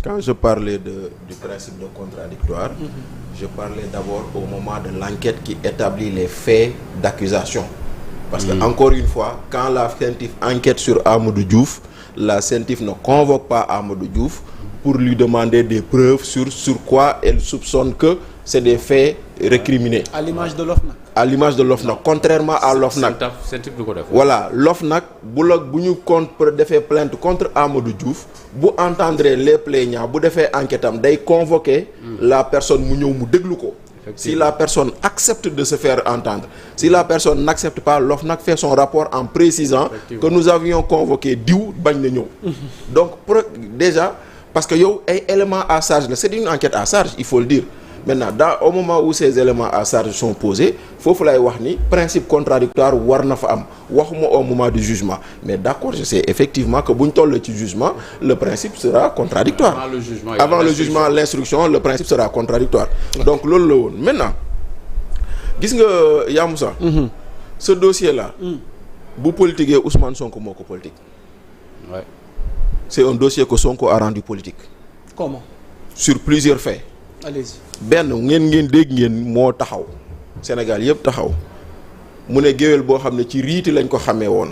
Quand je parlais du principe de contradictoire, je parlais d'abord au moment de l'enquête qui établit les faits d'accusation. Parce que, encore une fois, quand la CENTIF enquête sur Amadou Diouf, la CENTIF ne convoque pas Amadou Diouf pour lui demander des preuves sur quoi elle soupçonne que c'est des faits récriminés. À l'image de l'OFNAC. À l'image de l'OFNAC, contrairement à l'OFNAC. Voilà, l'OFNAC, bu ñu defee plainte contre Amadou Diouf, bu entendre les plaignants, bu defee enquête am day convoquer la personne mu ñëw mu déglu ko. Si la personne accepte de se faire entendre, si la personne n'accepte pas, l'OFNAC fait son rapport en précisant que nous avions convoqué diw bañ na ñëw. Donc déjà, parce que yow ay éléments à charge, c'est une enquête à charge, il faut le dire. Maintenant, au moment où ces éléments à charge sont posés, foofu lay wax ni principe contradictoire war na fa am waxuma au moment du jugement. Mais d'accord, je sais effectivement que bu ñu toll ci jugement, le principe sera contradictoire. Avant le jugement, l'instruction, le principe sera contradictoire. Donc loolu la woon. Maintenant, gis nga Yaa Moussa, ce dossier-là, bu politiquee Ousmane Sonko moo ko politique. Ouais. C'est un dossier que Sonko a rendu politique. Comment? Sur plusieurs faits. Allez-y. Benn ngeen dégg ngeen moo taxaw Sénégal yëpp taxaw mu ne géwél boo xam ne ci riiti lañ ko xamee woon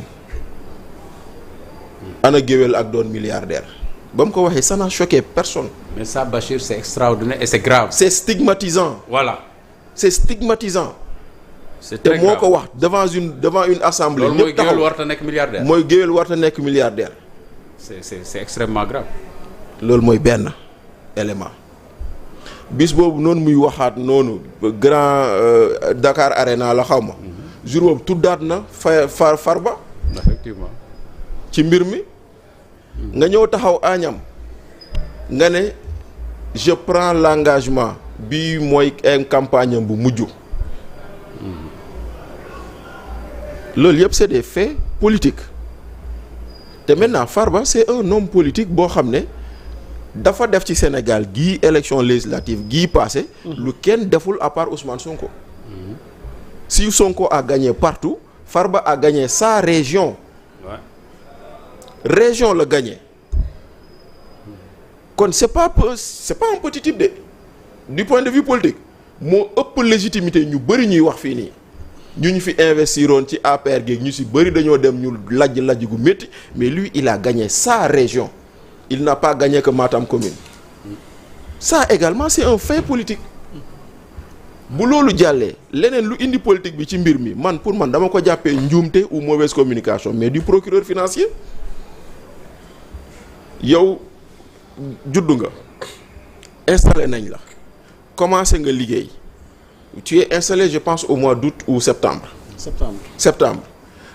ana géwél ak doon milliardaire ba mu ko waxee ça n'a choqué personne. Mais ça, Bachir, c'est extraordinaire et c'est grave. C'est stigmatisant. Voilà. C'est stigmatisant. C'est te très moo grave. ko wax devant une assemblée. loolu mooy ñëpp taxaw géwél warta nekk milliardaire. mooy géwél warta nekk milliardaire. C'est extrêmement grave. loolu mooy benn élément. bis boobu noonu muy waxaat noonu grand Dakar Arena la xaw ma jour boobu tuddaat na Farba Effectivement. ci mbir mi nga ñëw taxaw Agnam nga ne je prends l'engagement bi mooy campagne bu mujj loolu yëpp c'est des faits politiques te maintenant Farba c'est un homme politique boo xam ne dafa def ci Sénégal gii élection législative gii passé lu kenn deful à part Ousmane Sonko. Si Sonko a gagné partout, Farba a gagné sa région. Ouais. Région la gagné. Kon c'est pas un petit type de du point de vue politique moo ëpp légitimité ñu bëri ñuy wax fii nii ñu fi investiroon ci APR gi ñu si bëri dañoo dem ñu lajj gu métti mais lui il a gagné sa région. Il n'a pas gagné que Matam commune. Ça également c'est un fait politique. bu loolu jàllee leneen lu indi politique bi ci mbir mi pour man dama ko jàppee njuumte ou mauvaise communication mais du procureur financier. yow juddu nga installé nañ la commencé nga liggéey tu es installé je pense au mois d'août ou septembre. Septembre.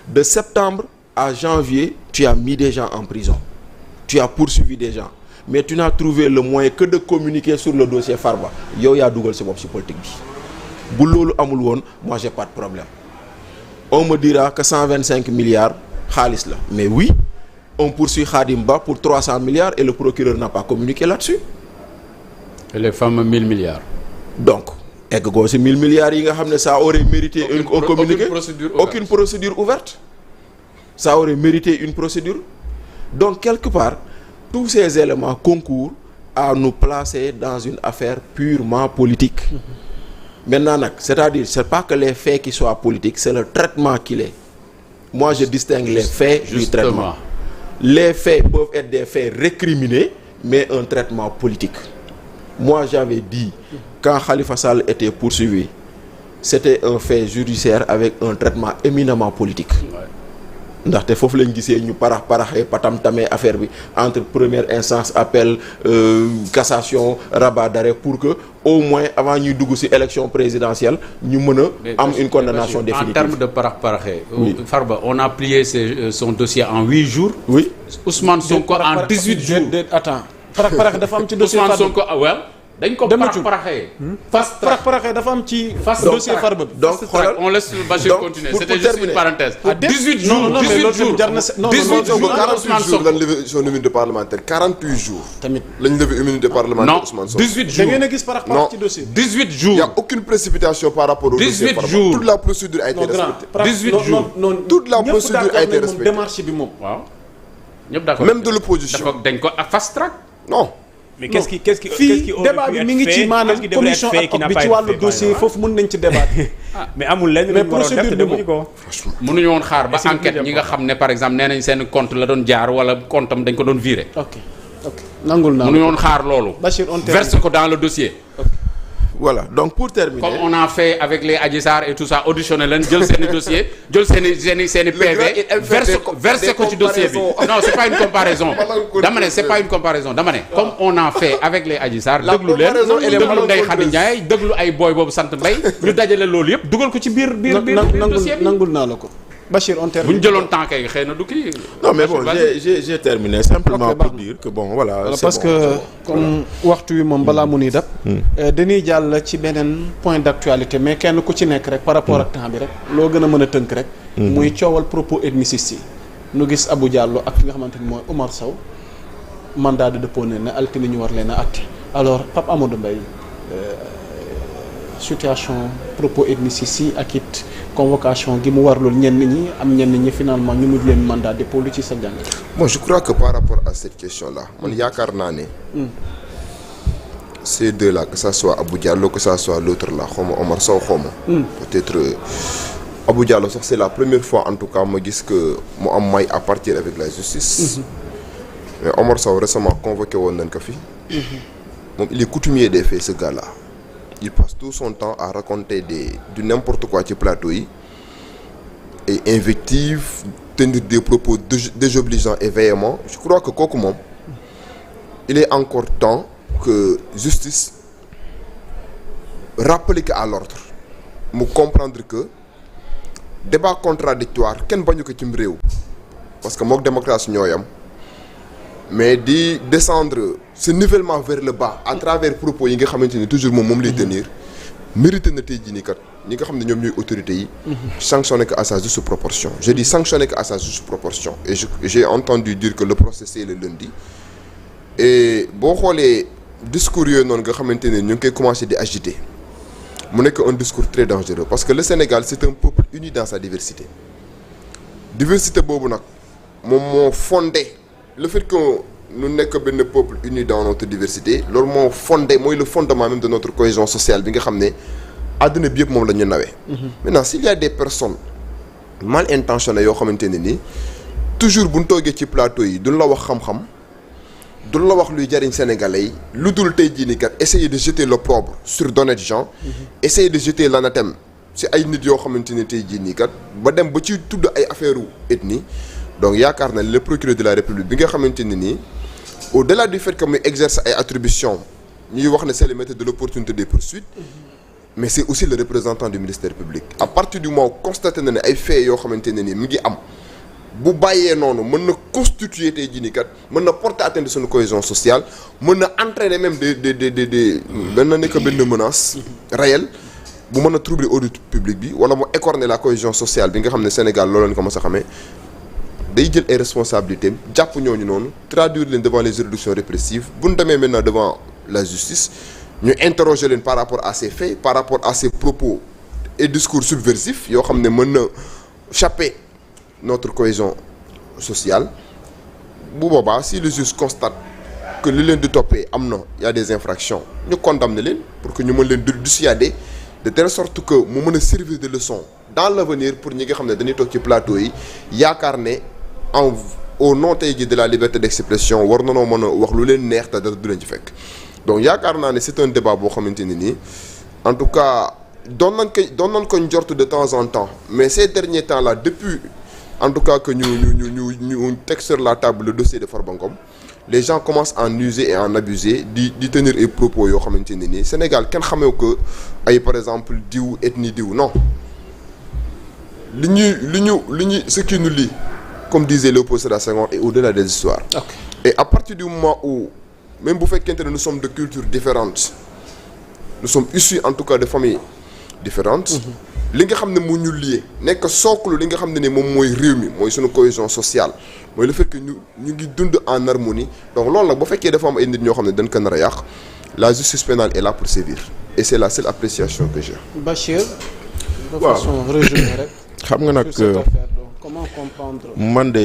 De septembre à janvier tu as mis des gens en prison. Tu as poursuivi des gens mais tu n'as trouvé le moyen que de communiquer sur le dossier Farba yow yaa dugal sa bopp ci politique bi bu loolu amul woon moi j'ai pas de problème on me dira que 125 milliards xaalis la mais oui on poursuit Khadim Ba pour 300 milliards et le procureur n'a pas communiqué là-dessus. Et les fameux 1000 milliards. Donc egg goo ci 1000 milliards yi nga xam ne ça aurait mérité un communiqué aucune procédure ouverte ça aurait mérité une procédure. Donc quelque part tous ces éléments concourent à nous placer dans une affaire purement politique. Maintenant nag c'est-à-dire c'est pas que les faits qui soient politiques c'est le traitement qu'il est. Moi je distingue les faits du traitement. Les faits peuvent être des faits récriminés mais un traitement politique. Moi j'avais dit quand Khalifa Sall était poursuivi c'était un fait judiciaire avec un traitement éminemment politique. Ouais. Ndaxte foofu lañ gisee ñu paraxee patam tamee affaire bi entre première instance appel cassation rabat d'arrêt pour que au moins avant ñuy dugg ci élection présidentielle ñu mën a am une condamnation définitive. En termes de paraxé oui. Farba on a plié son dossier en 8 jours. Oui. Ousmane Sonko en 18 jours. Attends parax dafa am ci dossier Ousmane Sonko dañ ko paraxé. paraxé dafa am ci dossier Farba bi. Donc on laisse Bachir continuer. C'était juste une parenthèse. 18 jours non 18 jours. 18 jours 48 jours lañ levé son immunité parlementaire 48 jours. tamit lañ levé immunité parlementaire Ousmane Sonko. 18 jours da ngeen a gis parax ci dossier. 18 jours. Il y a aucune précipitation par rapport au dossier Farba. 18 jours. Toute la procédure a été respectée. 18 jours. Toute la procédure a été respectée. Démarche bi moom. waaw ñëpp d'accord. Même de l'opposition. dañ ko fast track. Non. mais qu'est-ce qui fii débat bi mi ngi ci maanaam commission ad hoc bi ci wàllu dossier foofu mën nañ ci débat. mais amul lenn lu ñu waroon def te defuñu ko. mënuñu woon xaar ba enquête ñi nga xam ne par exemple nee nañ seen compte la doon jaar wala compte am dañ ko doon virer. ok nangul naa mënuñu woon xaar loolu. Bachir on verse ko dans le dossier. Voilà, donc pour terminer. Comme on a fait avec les Adji Sarr et tout ça, auditionné leen jël seeni dossier jël seeni PV verse ko ci dossier bi. Non, c'est pas une comparaison. dama ne c'est pas une comparaison dama ne. Comme on a fait avec les Adji Sarr déglu leen déglu Ndeye Khady Ndiaye déglu ay boy boobu sant Mbaye ñu dajale loolu yëpp dugal ko ci biir dossier bi. nangul naa la ko. Bachir on termine. bu ñu jëloon temps kay xëy na du kii. Non mais bon j'ai terminé simplement pour dire que bon voilà. parce que comme waxtu wi moom balaa mu ni dab. dañuy jàll ci beneen point d'actualité mais kenn ku ci nekk rek par rapport ak temps bi rek loo gën a mën a tënk rek. muy coowal propos ethnicistes yi. nu gis Abou Diallo ak ki nga xamante ni mooy Omar Sow mandat de dépôt ne na altine ñu war leen a àtte alors Pape Amadou Mbaye situation propos ethnicistes yi ak it convocation gi mu war loolu ñenn ñi am ñenn ñi finalement ñu mujj leen mandat dépôt lu ci sa jàng. Moi je crois que par rapport à cette question là man yaakaar naa ne. ces deux là que ça soit Abou Diallo que ça soit l'autre là xaw ma Omar Sow xaw ma. peut-être Abou Diallo sax c'est la première fois en tout cas ma gis que mu am may à partir avec la justice. mais Omar Sow récemment convoqué woon nañ ko fi. moom il est coutumier des faits ce gars là. il passe tout son temps à raconter du n'importe quoi ci plateau yi et invective tenir des propos désobligeants et véhéments je crois que kooku moom il est encore temps que justice rappeler que à l'ordre mu comprendre que débat contradictoire kenn bañu ko cim réew parce que mook démocratie ñoo yam mais di descendre ce nivellement vers le bas à travers propos yi nga xamante ni toujours moom lay tenir mérité na tey jii nii kat ñi nga xam ne ñoom ñooy autorités yi sanctionné que à sa juste proportion je dis sanctionné que à sa juste proportion et j'ai entendu dire que le procès c'est le lundi et boo xoolee discours yooyu noonu nga xamante ne ñu ngi koy commencé di agiter mu nekk un discours très dangereux parce que le Sénégal c'est un peuple uni dans sa diversité boobu nag moom moo fondé le fait que ñu nekk benn peuple uni dans notre diversité loolu moo fondé mooy le fondement même de notre cohésion sociale bi nga xam ne àdduna bi yëpp moom la ñu nawee. maintenant s'il y a des personnes mal intentionnées yoo xamante ne ni toujours bu ñu toogee ci plateau yi duñ la wax xam-xam duñ la wax luy jariñ sénégalais yi lu dul tey jii nii kat essayer de jeter l'opprobre sur d'honnêtes gens. essayer de jeter l'anathème ci ay nit yoo xamante ne tey jii nii kat ba dem ba ci tudd ay affaire ethnie donc yaakaar na le procureur de la République bi nga xamante ne nii au-delà du fait que muy exerce ay attributions ñuy wax ne c'est le maître de l'opportunité des poursuites mais c'est aussi le représentant du ministère public à partir du moment où constaté na ne ay faits yoo xamante ne nii mi ngi am bu bàyyee noonu mën na constituer tey jii nii kat mën na porter atteinte suñu cohésion sociale mën na entraîner même des benn nekk benn menace réelle bu mën a troubler ordre public bi wala mu écorner la cohésion sociale bi nga xam ne Sénégal loolu lañ ko mës a xamee day jël ay responsabilités jàpp ñooñu noonu traduire leen devant les juridictions répressives bu ñu demee maintenant devant la justice ñu interroger leen par rapport à ces faits par rapport à ces propos et discours subversifs yoo xam ne mën na chapper notre cohésion sociale bu boobaa si le juge constate que li leen di toppee am na y a des infractions ñu condamner leen pour que ñu mën leen dissuader de telle sorte que mu mën a servir de leçon dans l'avenir pour ñi nga xam ne dañuy toog ci plateau yi yaakaar ne au nom tey jii de la liberté d'expression war nanoo mën a wax lu leen neex te dara du leen ci fekk donc yaakaar naa ne c'est un débat boo xamante ne nii en tout cas doon nañ ko njort de temps en temps mais ces derniers temps là depuis en tout cas que ñu teg sur la table le dossier de Farba Ngom les gens commencent à en user et à en abuser di tenir ay propos yoo xamante ne nii Sénégal kenn xamee ko ay par exemple diw ethnie diw non li ñuy ce qui nous lie comme disait Léopold Sédar Senghor et au-delà des histoires. Okay. Et à partir du moment où même bu fekkente ne nous sommes de cultures différentes nous sommes issus en tout cas de familles différentes. li nga xam ne moo ñu lié nekk socle li nga xam ne ni moom mooy réew mi mooy suñu cohésion sociale mooy le fait que ñu ngi dund en harmonie donc loolu nag bu fekkee dafa am ay nit ñoo xam ne dañ ko nar a yàq la justice pénale est là pour sévir et c'est la seule appréciation que j'ai. Bachir. de façon résumée rek. xam nga nag comment comprendre. man de